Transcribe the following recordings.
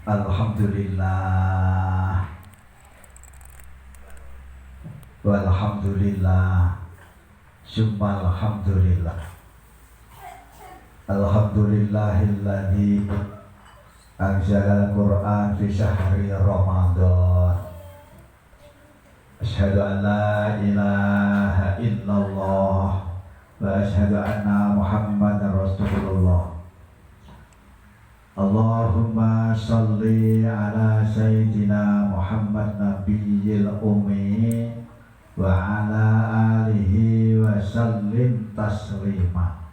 Alhamdulillah walhamdulillah summa alhamdulillah. Alhamdulillahilladzi anzalal Qur'an fi syahri Ramadan. Asyhadu an la ilaha illallah wa asyhadu anna Muhammadar Rasulullah. Allahumma sholli ala sayyidina Muhammad nabiyil ummi wa ala alihi wa sallim taslima.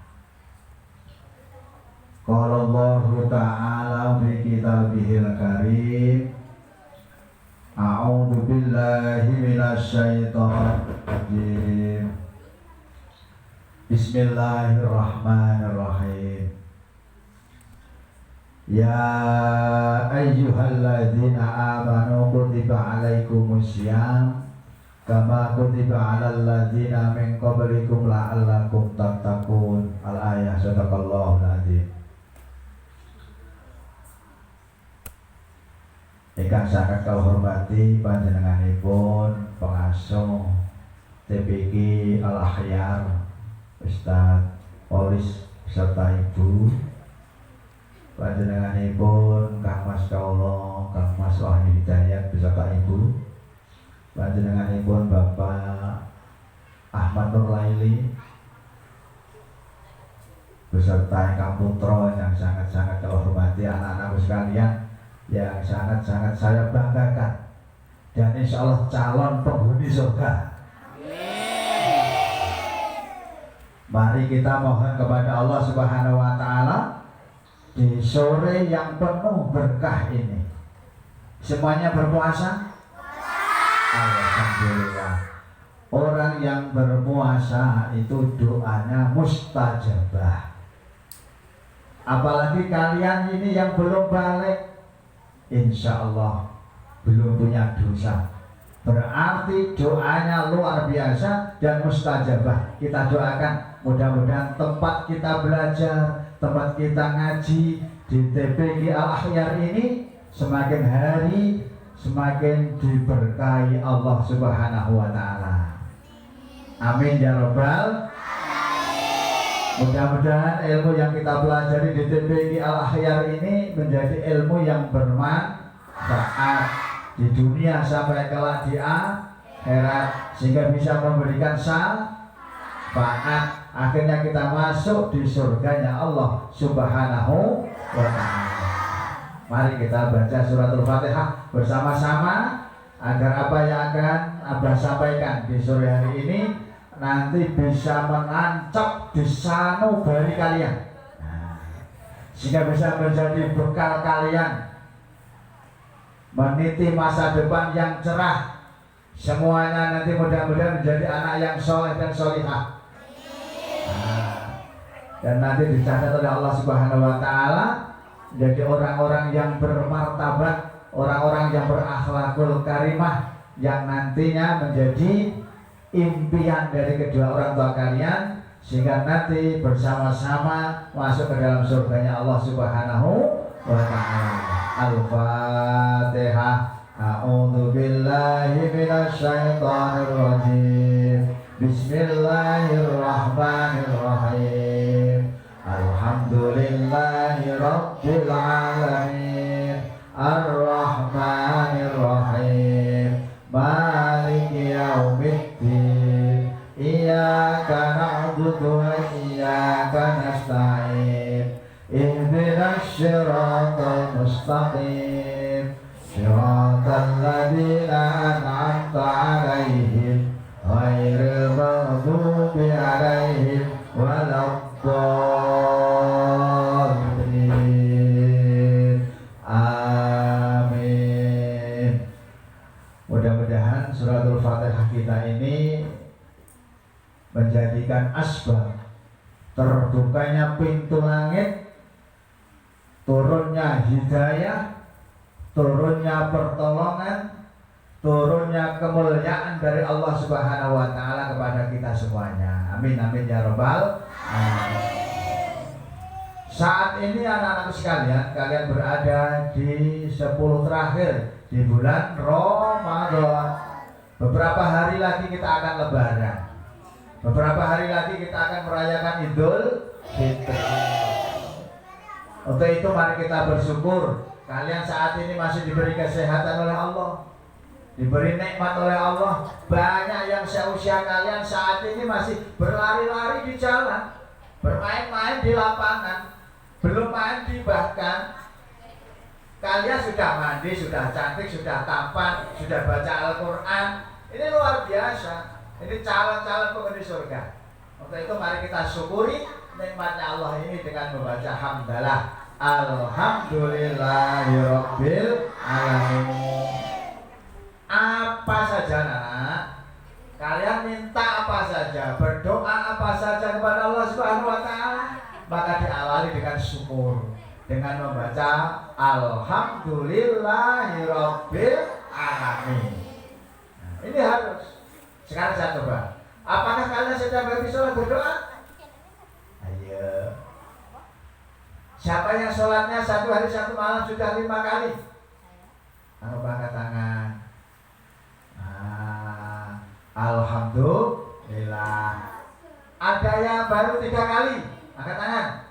Qala Allah ta'ala fi kitabihil karim, a'udzu billahi minasy syaithanir rajim. Bismillahirrahmanirrahim. Ya ayyuhalladzina amanu kutiba alaikumussyam kama kutiba alal ladzina min qablikum la'allakum tattaqun. Al-ayah. Sadaqallahul adzim. Ingkang sangat kula hormati panjenenganipun pengasuh TPQ Al-Akhyar Ustadz Polis serta Ibu, panjenenganipun Kang Mas Kaulo, Kang Mas Wahyu Hidayat beserta Ibu, panjenenganipun Bapak Ahmad Nur Laili beserta Kang Putro yang sangat-sangat kula hormati, anak-anakku sekalian yang sangat-sangat saya banggakan dan insya Allah calon penghuni surga. Mari kita mohon kepada Allah Subhanahu wa Ta'ala di sore yang penuh berkah ini. Semuanya berpuasa? Alhamdulillah. Orang yang berpuasa itu doanya mustajabah. Apalagi kalian ini yang belum balik, insya Allah belum punya dosa. Berarti doanya luar biasa dan mustajabah. Kita doakan mudah-mudahan tempat kita belajar, tempat kita ngaji di TPQ Al-Akhyar ini semakin hari semakin diberkahi Allah Subhanahu wa Ta'ala. Amin ya Rabbal. Mudah-mudahan ilmu yang kita pelajari di TPQ Al-Akhyar ini menjadi ilmu yang bermanfaat di dunia sampai kelak di akhirat, sehingga bisa memberikan syafaat. Akhirnya kita masuk di surganya Allah Subhanahu wa Ta'ala. Mari kita baca suratul Fatihah bersama-sama agar apa yang akan Abah sampaikan di sore hari ini nanti bisa menancap di sanubari kalian, sehingga bisa menjadi bekal kalian meniti masa depan yang cerah. Semuanya nanti mudah-mudahan menjadi anak yang soleh dan solihah, dan nanti dicatat oleh Allah Subhanahu wa Ta'ala menjadi orang-orang yang bermartabat, orang-orang yang berakhlakul karimah, yang nantinya menjadi impian dari kedua orang tua kalian, sehingga nanti bersama-sama masuk ke dalam surganya Allah Subhanahu wa Ta'ala. Al-Fatihah. A'udzu billahi minasy syaithanir rajim. Bismillahirrahmanirrahim. Alhamdulillahi rabbil alamin. Ar-Rahmanir-Rahim. Maliki yaumiddin. Iyyaka na'budu wa iyyaka nasta'in. Ihdinas siratal mustaqim. Siratal ladzina an'amta 'alaihim ghairil maghdubi 'alaihim waladdallin. Amin. Mudah-mudahan suratul Fatihah kita ini menjadikan asbab terbukanya pintu langit, turunnya hidayah, turunnya pertolongan, turunnya kemuliaan dari Allah Subhanahu wa Ta'ala kepada kita semuanya. Amin amin ya rabbal alamin. Saat ini anak-anak sekalian, kalian berada di 10 terakhir di bulan Ramadan. Beberapa hari lagi kita akan lebaran. Beberapa hari lagi kita akan merayakan Idul Fitri. Untuk itu mari kita bersyukur. Kalian saat ini masih diberi kesehatan oleh Allah, diberi nikmat oleh Allah. Banyak yang seusia kalian saat ini masih berlari-lari di jalan, bermain-main di lapangan. Belum mandi bahkan. Kalian sudah mandi, sudah cantik, sudah tampan, sudah baca Al-Quran. Ini luar biasa. Ini calon-calon penghuni surga. Untuk itu mari kita syukuri nikmatnya Allah ini dengan membaca hamdalah. Alhamdulillahirabbil alamin. Apa saja nak, kalian minta apa saja, berdoa apa saja kepada Allah Subhanahu wa taala, maka diawali dengan syukur, dengan membaca Alhamdulillahirabbil alamin. Nah, ini harus. Sekarang saya coba. Apakah kalian setiap habis sholat berdoa? Ayo. Siapa yang sholatnya 1 hari 1 malam sudah 5 kali? Angkat angkat tangan. Alhamdulillah. Ada yang baru 3 kali? Angkat tangan.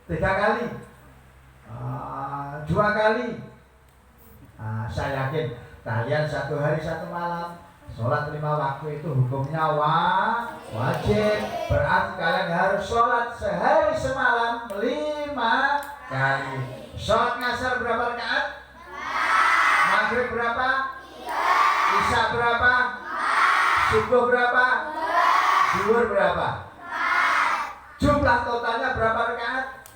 3 kali. 2 kali. Saya yakin kalian 1 hari 1 malam sholat 5 waktu itu hukumnya wajib. Berarti kalian harus sholat sehari semalam 5 kali. Sholat ngasar berapa rakaat? Maghrib berapa? Isya berapa? Subuh berapa? Zuhur berapa? Jumlah totalnya berapa rakaat?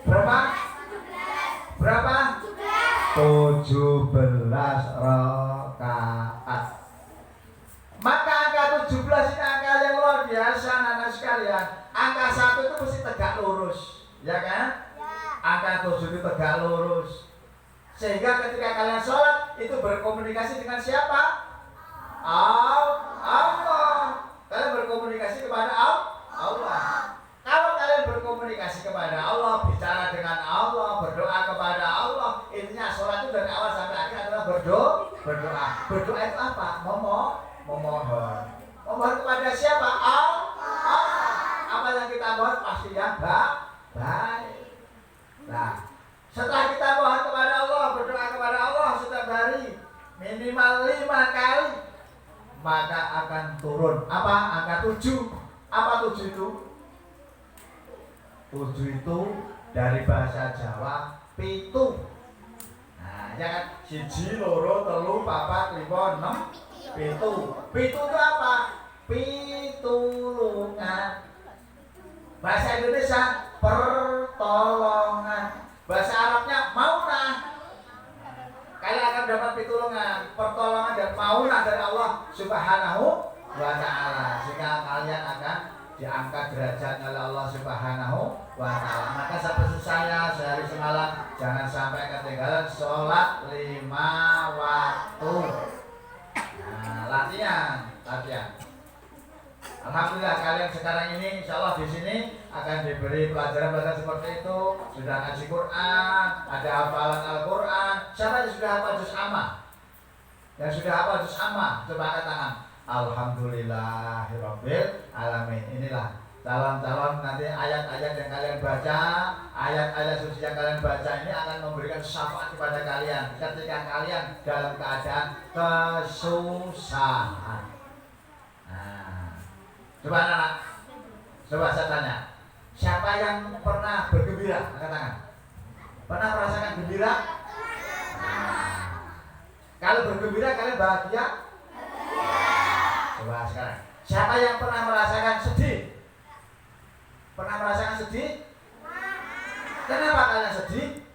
Berapa? Berapa? 17 rakaat. Maka angka 17 ini angka yang luar biasa anak-anak sekalian. Angka 1 itu mesti tegak lurus, ya kan? Angka 7 itu tegak lurus. Sehingga ketika kalian sholat itu berkomunikasi dengan siapa? Allah. Kalian berkomunikasi kepada Allah. Kalau kalian berkomunikasi kepada Allah, bicara dengan Allah, berdoa kepada Allah, intinya sholat itu dari awal sampai akhir adalah berdoa. Berdoa itu apa? Memohon. Memohon kepada siapa? Allah. Apa yang kita mohon pasti yang baik. Nah, setelah kita mohon kepada Allah, berdoa kepada Allah setiap hari minimal 5 kali, maka akan turun apa? Angka 7. Apa 7 itu? 7 itu dari bahasa Jawa pitu. Nah, ya kan? 1, 2, 3, 4, 5, 6, pitu. Pitu itu apa? Pitulungan. Bahasa Indonesia pertolongan. Bahasa Arabnya maunah. Kalian akan dapat pitulungan, pertolongan dan maunah dari Allah Subhanahu wa ta'ala. Sehingga kalian akan diangkat derajat oleh Allah Subhanahu wa ta'ala. Maka seperti saya sehari semalam jangan sampai ketinggalan sholat 5 waktu. Nah, latihan. Alhamdulillah kalian sekarang ini insya Allah di sini akan diberi pelajaran-pelajaran seperti itu. Sudah ngaji Quran, ada hafalan Al-Quran. Siapa yang sudah hafal juz amma? Yang sudah hafal juz amma, coba angkat tangan. Alhamdulillahirabbil alamin. Inilah calon-calon nanti ayat-ayat yang kalian baca, ayat-ayat suci yang kalian baca ini akan memberikan syafaat kepada kalian ketika kalian dalam keadaan kesusahan. Nah, coba anak, coba saya tanya, siapa yang pernah bergembira? Angkat tangan. Pernah merasakan gembira? Nah, kalau bergembira kalian bahagia? Coba sekarang, siapa yang pernah merasakan sedih? Pernah merasakan sedih? Kenapa kalian sedih?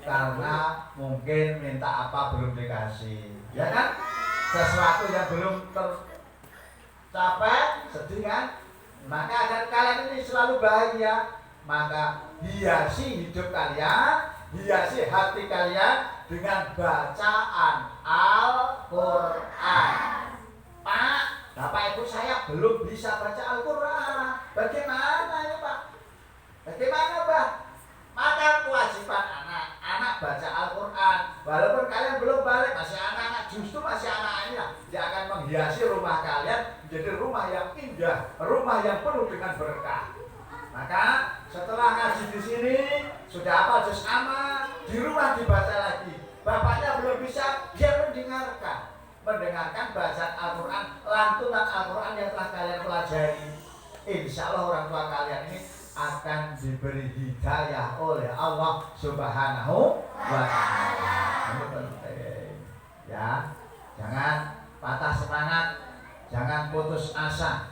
Karena mungkin minta apa belum dikasih, ya kan? Sesuatu yang belum tercapai, sedih kan? Maka agar kalian ini selalu bahagia, maka hiasi hidup kalian, hiasi hati kalian dengan bacaan Al-Quran. Pak, Bapak Ibu saya belum bisa baca Al-Quran. Bagaimana ini Pak? Bagaimana Pak? Maka kewajiban anak baca Al-Quran. Walaupun kalian belum balik, masih anak-anak, justru masih anak-anak ini yang akan menghiasi rumah kalian menjadi rumah yang indah, rumah yang penuh dengan berkah. Maka setelah ngaji di sini sudah hafal juz amma, di rumah dibaca lagi. Bapaknya belum bisa, dia mendengarkan bacaan Al-Quran, lantunan Al-Quran yang telah kalian pelajari. Insya Allah orang tua kalian ini akan diberi hidayah oleh Allah Subhanahu wa Ta'ala. Ini penting ya. Jangan patah semangat, jangan putus asa.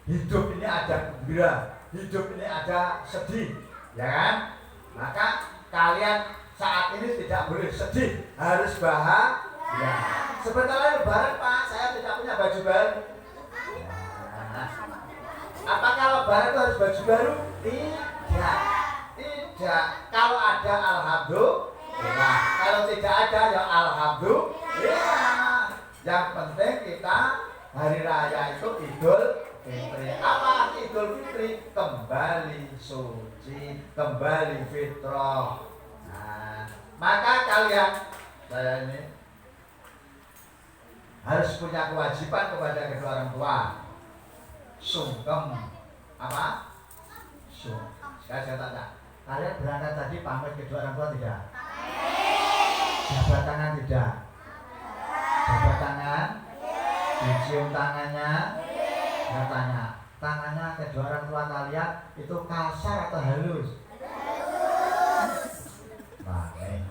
Hidup ini ada gembira, hidup ini ada sedih, ya kan? Maka kalian saat ini tidak boleh sedih, harus bahagia. Sebentar lagi Lebaran Pak, saya tidak punya baju baru. Apakah Lebaran itu harus baju baru? Tidak. Kalau ada alhamdulillah, kalau tidak ada ya alhamdulillah. Yang penting kita hari raya itu Idul Fitri. Apa arti Idul Fitri? Kembali suci, kembali fitrah. Nah, maka kalian, saya ini harus punya kewajiban kepada kedua orang tua. Sungkem apa? Saya tanya, kalian berangkat tadi pamit kedua orang tua tidak? Jabat tangan tidak? Jabat tangan? Dicium tangannya? Saya tanya, tangannya kedua orang tua kalian itu kasar atau halus? Baik.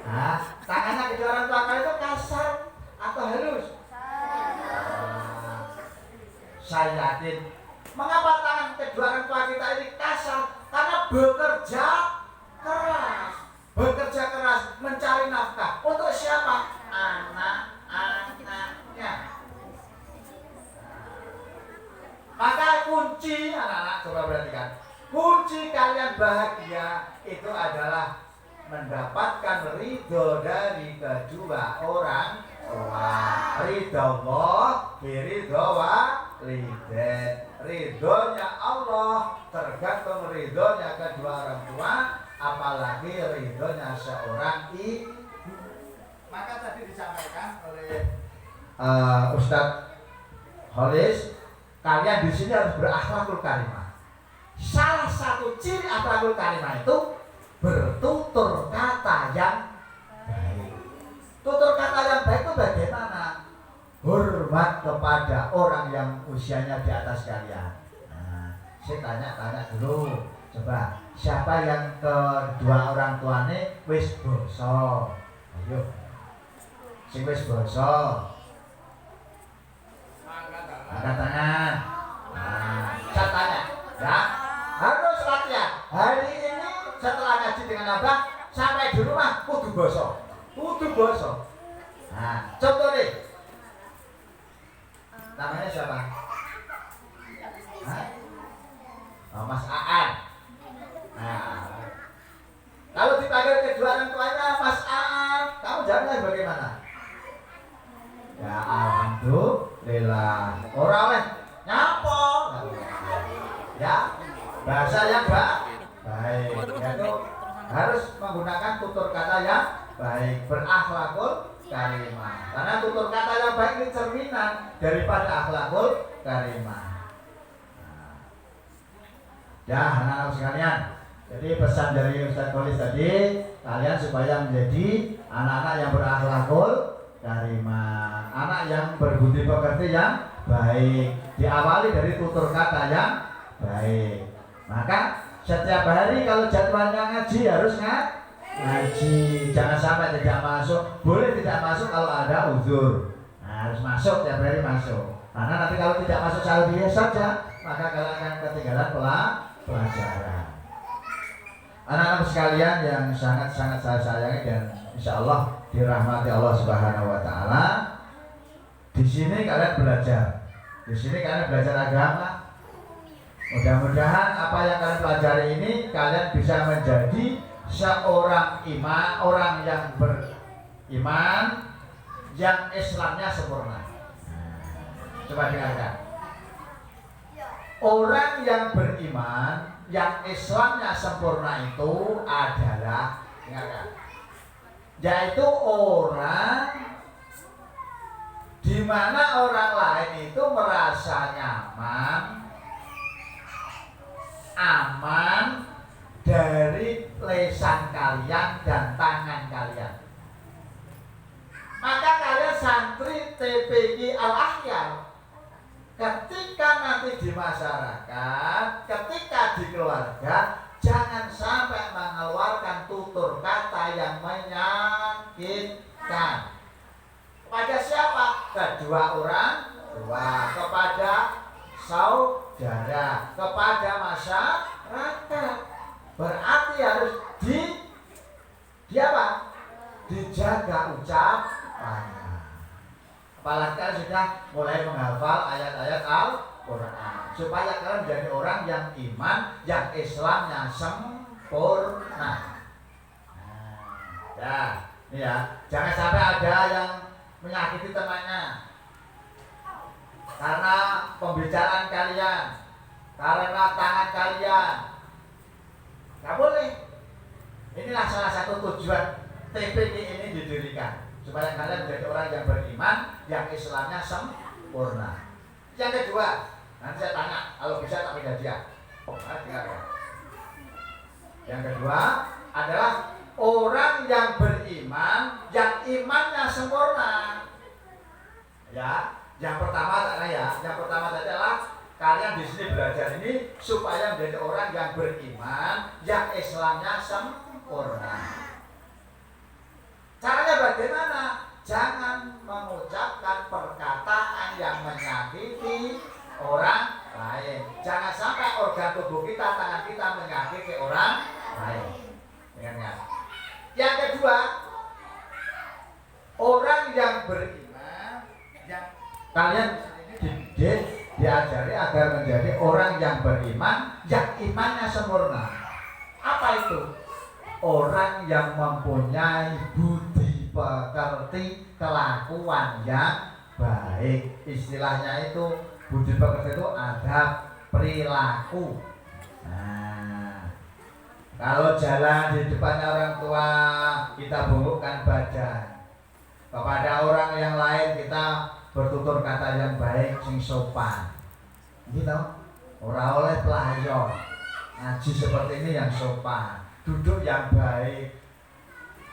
Nah, tangannya kedua orang tua kalian itu kasar atau halus? Saya yakin. Mengapa tangan kedua orang tua kita ini kasar? Karena bekerja keras mencari nafkah. Untuk siapa? Anak-anaknya. Maka kunci anak-anak, coba perhatikan. Kunci kalian bahagia itu adalah mendapatkan ridho dari kedua orang tua. Ridho Allah, ridho walidain. Ridhonya Allah tergantung ridhonya kedua orang tua, apalagi ridhonya seorang ibu. Maka tadi disampaikan oleh Ustadz Holis, kalian di sini harus berakhlakul karimah. Salah satu ciri akhlakul karimah itu bertutur kata yang baik. Tutur kata yang baik itu bagaimana? Hormat kepada orang yang usianya di atas kalian. Nah, saya tanya dulu. Coba, siapa yang kedua orang tuane wis boso? Ayo. Sing wis boso. Angkat tangan. Nah, saya tanya, ya. Harus latihan. Hari ini setelah ngaji dengan Abah sampai di rumah kudu boso. Nah, contoh nih. Namanya siapa? Oh, Mas Aan. Nah, kalau dipanggil kedua orang tuanya Mas Aan, kamu jawabnya bagaimana? Ya alhamdulillah. Orang oleh nyapo. Ya, bahasa yang baik. Yaitu harus menggunakan tutur kata yang baik, berakhlakul karimah. Karena tutur kata yang baik ini cerminan daripada akhlakul karimah. Ya anak-anak sekalian, jadi pesan dari Ustaz Kholis tadi, kalian supaya menjadi anak-anak yang berakhlakul karimah, anak yang berbudi pekerti yang baik, diawali dari tutur kata yang baik. Maka setiap hari kalau jadwalnya ngaji harus ngaji, jangan sampai tidak masuk. Boleh tidak masuk kalau ada uzur. Nah, harus masuk, tiap hari masuk. Karena nanti kalau tidak masuk salbiah saja, maka kalian akan ketinggalan pelajaran. Anak-anak sekalian yang sangat-sangat saya sayangi dan insya Allah dirahmati Allah Subhanahu Wa Taala. Di sini kalian belajar. Di sini kalian belajar agama. Mudah-mudahan apa yang kalian pelajari ini kalian bisa menjadi seorang orang yang beriman, yang Islamnya sempurna. Coba dengarkan. orang yang beriman, yang Islamnya sempurna itu adalah, ingatkan, yaitu orang di mana orang lain itu merasa nyaman, aman dari lesan kalian dan tangan kalian. Maka kalian santri TPG Al-Akhyar, ketika nanti di masyarakat, ketika di keluarga, jangan sampai mengeluarkan tutur kata yang menyakitkan. Kepada siapa? Kedua orang tua, kepada saudara, kepada masyarakat. Berarti harus apa? Dijaga ucapannya. Apalagi kalian sudah mulai menghafal ayat-ayat Al-Quran, supaya kalian menjadi orang yang iman, yang Islamnya sempurna. Ya, jangan sampai ada yang menyakiti temannya karena pembicaraan kalian, karena tangan kalian. Nggak boleh. Inilah salah satu tujuan TPG ini didirikan, supaya kalian menjadi orang yang beriman, yang Islamnya sempurna. Yang kedua, nanti saya tanya, kalau bisa tak beda dia. Yang kedua adalah orang yang beriman, yang imannya sempurna. Ya, yang pertama adalah kalian di sini belajar ini supaya menjadi orang yang beriman, yang Islamnya sempurna. Caranya bagaimana? Jangan mengucapkan perkataan yang menyakiti orang lain. Jangan sampai organ tubuh kita, tangan kita menyakiti orang lain. Ingat. Yang kedua, orang yang beriman, yang kalian diajari agar menjadi orang yang beriman, yang imannya sempurna. Apa itu? Orang yang mempunyai budi pekerti, kelakuan yang baik. Istilahnya itu budi pekerti itu adab perilaku. Nah, kalau jalan di depannya orang tua, kita bungkukkan badan. Kepada orang yang lain kita bertutur kata yang baik, sing sopan. Gitu. Ora oleh pelayon. Ngaji seperti ini yang sopan. Duduk yang baik.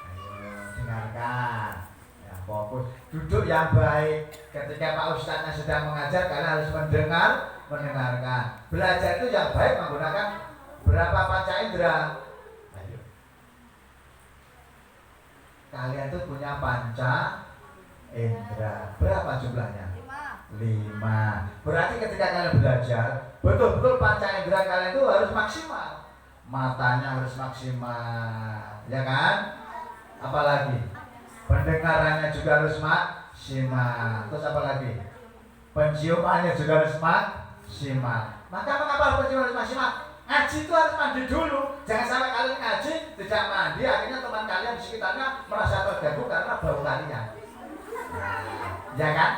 Ayo dengarkan. Ya, fokus. Duduk yang baik. Ketika Pak Ustadznya sedang mengajar, kalian harus mendengarkan. Belajar itu yang baik menggunakan berapa panca indera? Ayo. Kalian tuh punya panca indera. Berapa jumlahnya? 5. Berarti ketika kalian belajar, betul-betul panca indera kalian itu harus maksimal. Matanya harus maksimal, ya kan? Apalagi pendengarannya juga harus maksimal. Terus apa lagi? Penciumannya juga harus maksimal. Maka mengapa penciuman harus maksimal? Ngaji itu harus mandi dulu. Jangan sampai kalian ngaji tidak mandi, akhirnya teman kalian di sekitarnya merasa terganggu karena bau kalian. Ya kan?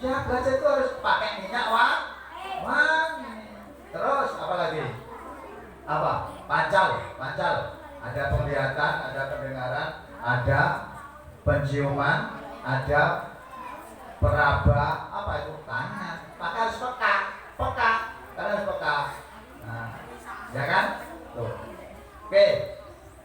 Ya, belajar itu harus pakai minyak wangi. Terus apa lagi? Apa? Pancal. Ada penglihatan, ada pendengaran, ada penciuman, ada peraba, apa itu? Tangan. Maka harus peka. Kalian harus peka. Nah, ya kan? Tuh. Oke.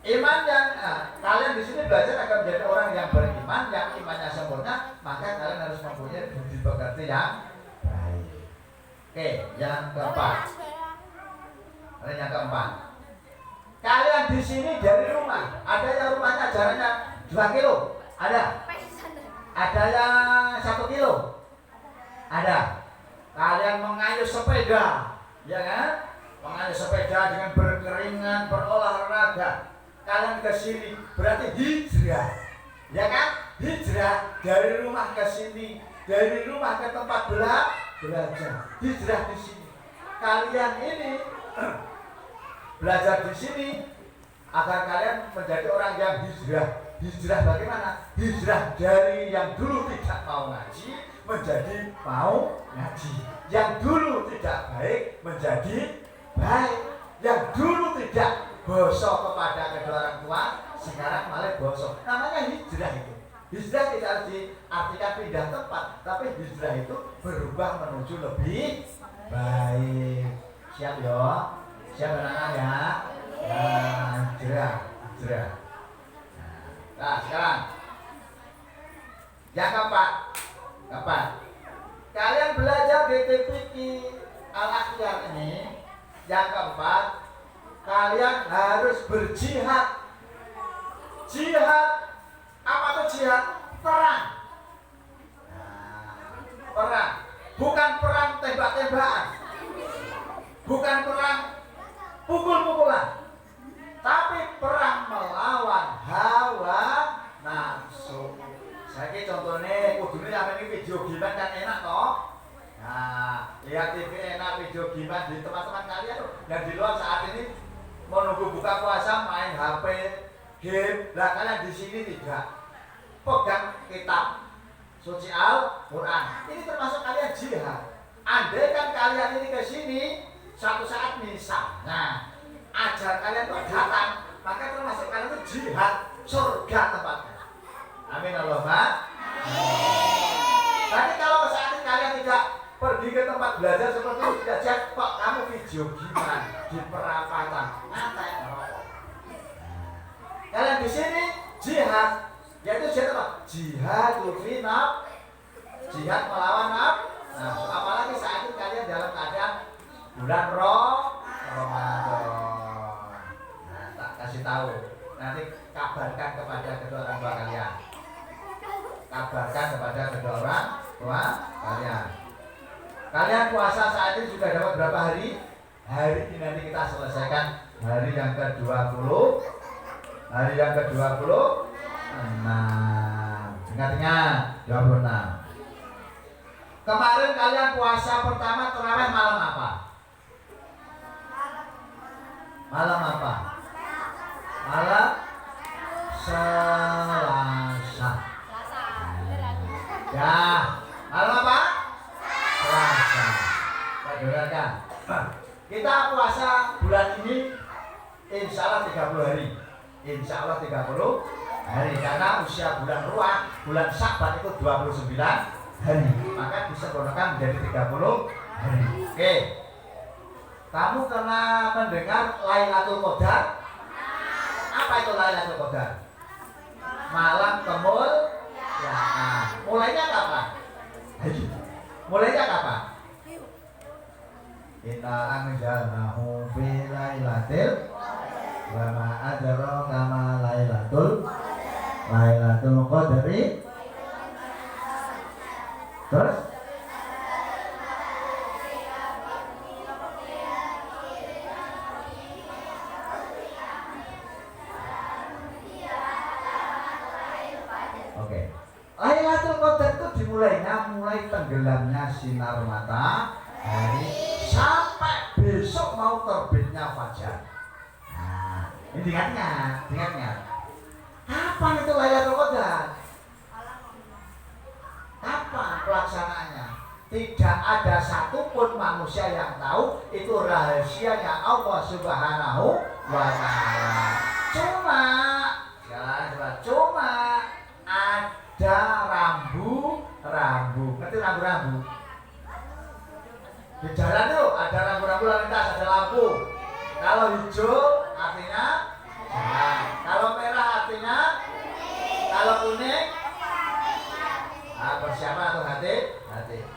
Iman yang kalian di sini belajar akan menjadi orang yang beriman, yang imannya sempurna, maka kalian harus mempunyai budi pekerti yang baik. Oke, yang keempat. Yang keempat, kalian di sini dari rumah, ada yang rumahnya jaraknya 2 kilo, ada yang 1 kilo, ada. Kalian mengayuh sepeda, ya kan? Mengayuh sepeda dengan berkeringat, berolahraga. Kalian ke sini berarti hijrah, ya kan? Hijrah dari rumah ke sini, dari rumah ke tempat belajar. Hijrah di sini. Kalian ini belajar di sini agar kalian menjadi orang yang hijrah hijrah bagaimana? Hijrah dari yang dulu tidak mau ngaji menjadi mau ngaji, yang dulu tidak baik menjadi baik, yang dulu tidak bosok kepada kedua orang tua sekarang malah bosok. Namanya hijrah itu. Hijrah tidak harus diartikan pindah tempat, tapi hijrah itu berubah menuju lebih baik. Siap yo? Siap anak-anak ya? Hijrah. Nah, sekarang yang keempat, kalian belajar di TPQ Al-Akhyar ini. Yang keempat, kalian harus berjihad. Jihad, apa tuh jihad? Perang. Perang, bukan perang tembak-tembakan, bukan perang pukul-pukulan, tapi perang melawan hawa nafsu. Saya contohnya, kudune sampe ini video gimana kan enak toh. Nah, lihat TV enak, video gimana di teman-teman kalian tuh yang di luar saat ini menunggu buka puasa main HP, game. Lah kalian di sini tidak pegang kitab suci Al-Quran. Ini termasuk kalian jihad. Andai kan kalian ini ke sini suatu saat misalnya ajar kalian tuh datang, maka termasuk kalian itu jihad, surga tempatnya. Amin Allahumma. Tapi kalau saat ini kalian tidak pergi ke tempat belajar seperti itu, tidak jihad, kok kamu video gimana di perapatan, nanti merokok. Kalian di sini jihad, yaitu jihad apa? Jihad fi nafs, jihad melawan nafsu. Nah, apalagi saat itu kalian dalam keadaan bulan Ramadan. Nah, tak kasih tahu. Nanti kabarkan kepada kedua orang tua kalian. Kabarkan kepada kedua orang tua kalian. Kalian puasa saat ini juga dapat berapa hari? Hari ini nanti kita selesaikan hari yang ke-20. Hari yang ke-26. Ingat-ingat 26. Kemarin kalian puasa pertama terawih malam apa? Malam apa? Malam Selasa. Ya, malam apa? Selasa. Kita dengarkan. Kita puasa bulan ini insya Allah 30 hari. Insya Allah 30 hari. Karena usia bulan Ruah, bulan Syakban itu 29 hari. Maka disempurnakan menjadi 30 hari. Oke. Kamu pernah mendengar Lailatul Qadar? Apa itu Lailatul Qadar? Malam kemuliaan. Mulainya kapan? Mulainya kapan? Inna anjalnahu fi lailatil wa ma adraka ma lailatul qadri. Terus oke. Lailatul Qadar itu mulai tenggelamnya sinar matahari sampai besok mau terbitnya fajar. Nah, ini ingatnya. Kapan itu Lailatul Qadar? Apa pelaksanaannya? Tidak ada satupun manusia yang tahu. Itu rahasianya Allah Subhanahu wa Ta'ala. Cuma ada rambu. Ngerti rambu-rambu? Di jalan tuh ada rambu-rambu lalu lintas, ada lampu. Kalau hijau artinya jalan. Kalau merah artinya, kalau kuning persiapan atau hati.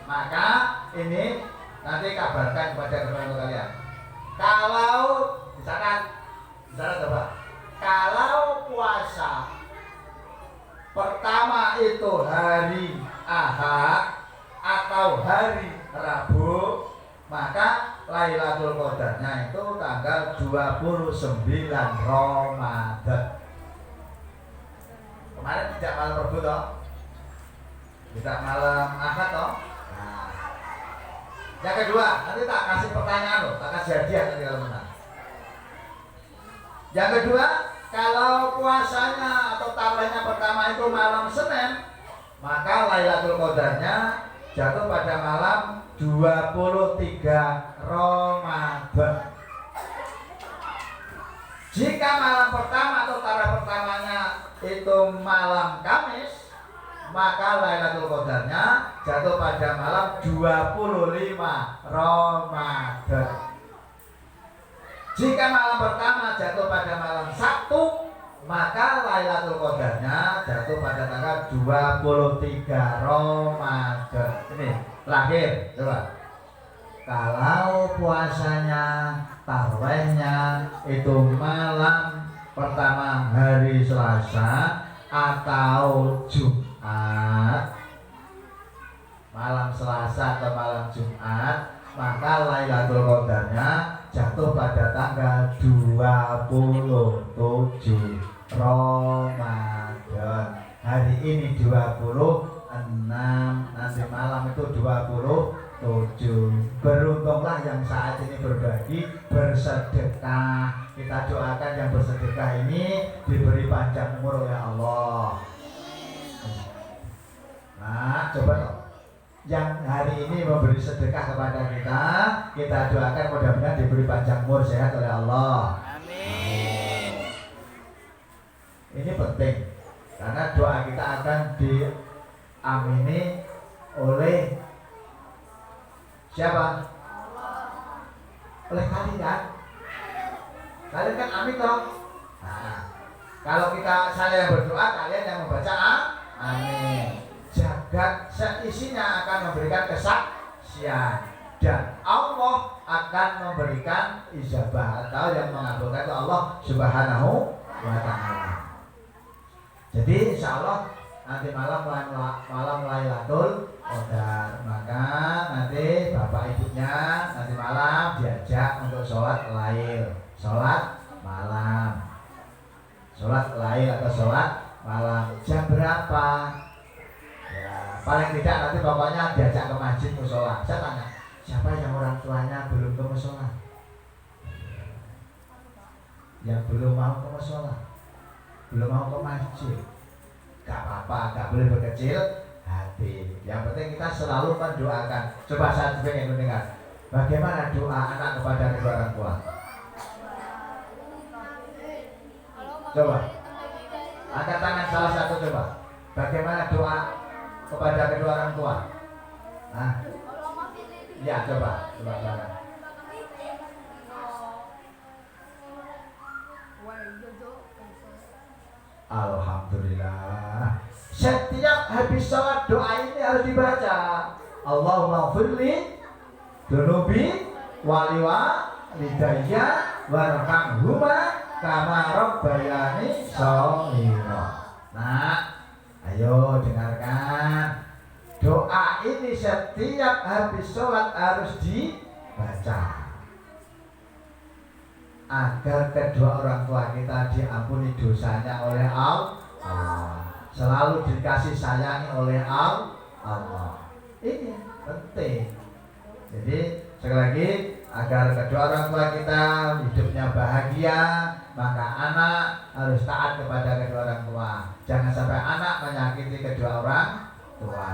Maka ini nanti kabarkan kepada teman-teman kalian. Kalau misalkan coba, kalau puasa pertama itu hari Ahad atau hari Rabu, maka Lailatul Qadarnya itu tanggal 29 Ramadan. Kemarin tidak malam Rabu toh? Tidak malam Ahad toh? Nah. Yang kedua, nanti tak kasih pertanyaan loh, tak kasih hadiah nanti kalau menang. Yang kedua, Kalau puasanya atau tarawihnya pertama itu malam Senin, maka Lailatul Qadarnya jatuh pada malam 23 Ramadan. Jika malam pertama atau tarawih pertamanya itu malam Kamis, maka Lailatul Qadarnya jatuh pada malam 25 Ramadan. Jika malam pertama jatuh pada malam Sabtu, maka Lailatul Qadarnya jatuh pada tanggal 23 Ramadan. Ini terakhir, coba. Kalau puasanya, tarawihnya itu malam pertama hari Selasa atau Jumat, malam Selasa atau malam Jumat, maka Lailatul Qadarnya jatuh pada tanggal 27 Ramadan. Hari ini 26, nanti malam itu 27. Beruntunglah yang saat ini berbagi, bersedekah. Kita doakan yang bersedekah ini diberi panjang umur oleh Allah. Nah, coba dong. Yang hari ini memberi sedekah kepada kita doakan mudah-mudahan diberi panjang umur, sehat oleh Allah. Amin. Ini penting karena doa kita akan diamini oleh siapa? Oleh kalian. Kalian kan amin dong. Nah, kalau saya yang berdoa, kalian yang membaca amin. Jagat seisinya akan memberikan kesaksian dan Allah akan memberikan ijabah atau yang mengabulkan itu Allah Subhanahu wa ta'ala. Jadi insya Allah nanti malam Lailatul Qadar, maka nanti bapak ibunya nanti malam diajak untuk sholat lail, sholat malam, sholat lail atau sholat malam. Jam berapa? Ya, paling tidak nanti pokoknya diajak ke masjid musola. Saya tanya, siapa yang orang tuanya belum ke musola? Yang belum mau ke musola, belum mau ke masjid, gak apa-apa, gak boleh berkecil hati. Yang penting kita selalu mendoakan. Coba saya ingin mendengar bagaimana doa anak kepada kedua orang tua. Coba angkat tangan salah satu, coba. Bagaimana doa kepada kedua orang tua? Nah, ya coba tangan. Alhamdulillah. Setiap habis sholat doa ini harus dibaca. Allahumma firli dunubi waliwalidayya warhamhuma kama rabbayani shaghira. Nah, ayo dengarkan. Doa ini setiap habis sholat harus dibaca agar kedua orang tua kita diampuni dosanya oleh Allah, selalu dikasih sayangi oleh Allah. Ini penting. Jadi sekali lagi, agar kedua orang tua kita hidupnya bahagia, maka anak harus taat kepada kedua orang tua. Jangan sampai anak menyakiti kedua orang tua.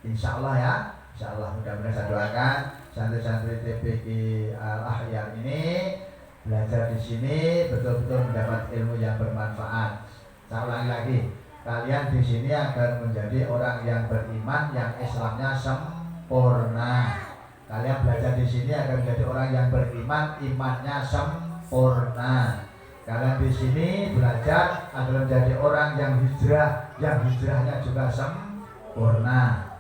Insya Allah ya, insya Allah mudah-mudahan saya doakan santri-santri TPQ Al-Ahyar ini belajar di sini betul-betul mendapat ilmu yang bermanfaat. Saya ulangi lagi, kalian di sini akan menjadi orang yang beriman, yang Islamnya sempurna. Kalian belajar di sini akan menjadi orang yang beriman, imannya sempurna. Kalian di sini belajar agar menjadi orang yang hijrah, yang hijrahnya juga sempurna.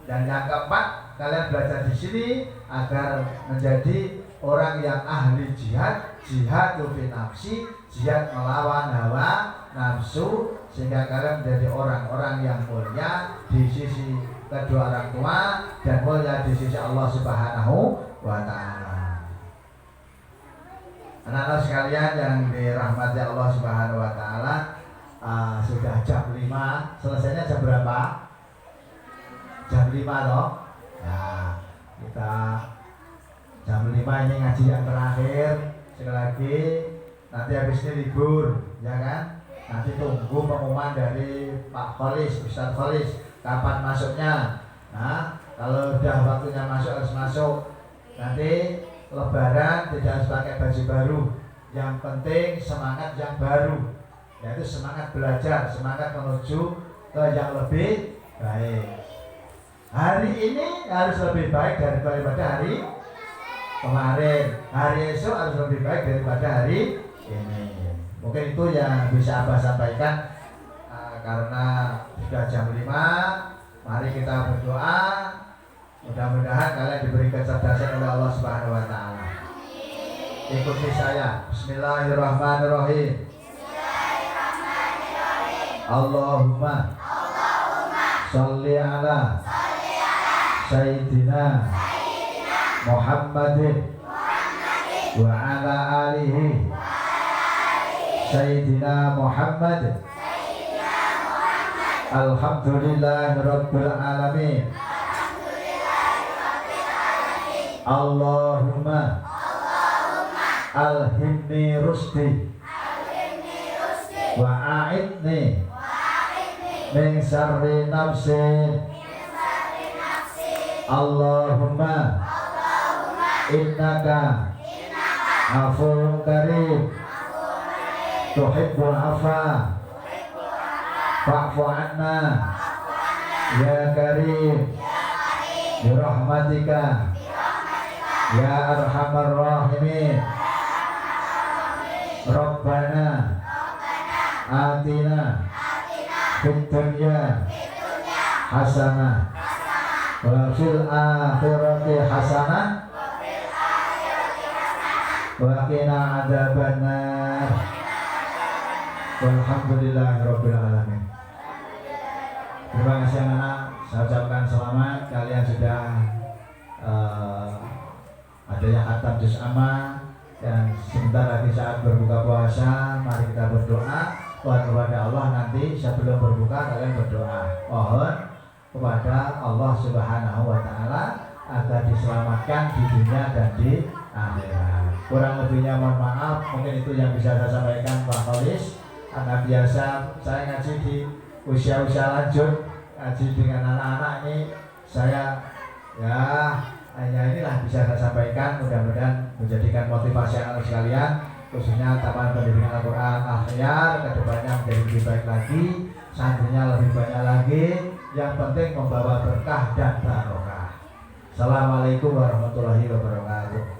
Dan yang keempat, kalian belajar di sini agar menjadi orang yang ahli jihad, jihad fi nafsi, jihad melawan hawa nafsu, sehingga kalian menjadi orang-orang yang mulia di sisi kedua orang tua dan mulia di sisi Allah Subhanahu wa ta'ala. Anak-anak sekalian yang dirahmati Allah Subhanahu wa ta'ala, sudah jam 5, selesainya jam berapa? Jam 5 loh. Nah, kita jam 5 ini ngaji yang terakhir. Sekali lagi nanti habis ini libur, ya kan? Nanti tunggu pengumuman dari Pak Kholis, Ustadz Kholis, kapan masuknya. Nah, kalau udah waktunya masuk harus masuk. Nanti Lebaran tidak harus pakai baju baru. Yang penting semangat yang baru, yaitu semangat belajar, semangat menuju ke yang lebih baik. Hari ini harus lebih baik daripada hari kemarin. Hari esok harus lebih baik daripada hari ini. Mungkin itu yang bisa Abah sampaikan. Karena sudah jam 5, mari kita berdoa. Mudah-mudahan kalian diberi kecerdasan oleh Allah Subhanahu wa taala. Ikuti saya. Bismillahirrahmanirrahim. Allahumma sholli ala Sayyidina Muhammadin wa ala alihi Sayyidina Muhammad. Alhamdulillahi Rabbil Alamin. Allahumma alhimni rusdi wa a'idni min syarri nafsi. Allahumma innaka afuwwun karim tuhibbul afwa fa'fu anna ya karim bi rahmatika ya arhamar rahimin. Rabbana atina fid dunya hasanah wa fil akhirati hasanah wa qina adzabannar. Walhamdulillahirabbil alamin. Terima kasih anak-anak, saya ucapkan selamat. Kalian sudah ada yang khatam juz amma, dan sebentar lagi saat berbuka puasa. Mari kita berdoa kepada Allah. Nanti sebelum berbuka kalian berdoa, mohon kepada Allah Subhanahu wa taala agar diselamatkan di dunia dan di akhirat. Kurang lebihnya mohon maaf. Mungkin itu yang bisa saya sampaikan Pak Kholis. Karena biasa saya ngaji di usia-usia lanjut, ngaji dengan anak-anak ini, saya ya hanya inilah bisa saya sampaikan. Mudah-mudahan menjadikan motivasi anak sekalian, khususnya Taman Pendidikan Al-Quran Al-Akhyar kedepannya menjadi lebih baik lagi, santrinya lebih banyak lagi, yang penting membawa berkah dan barokah. Assalamualaikum warahmatullahi wabarakatuh.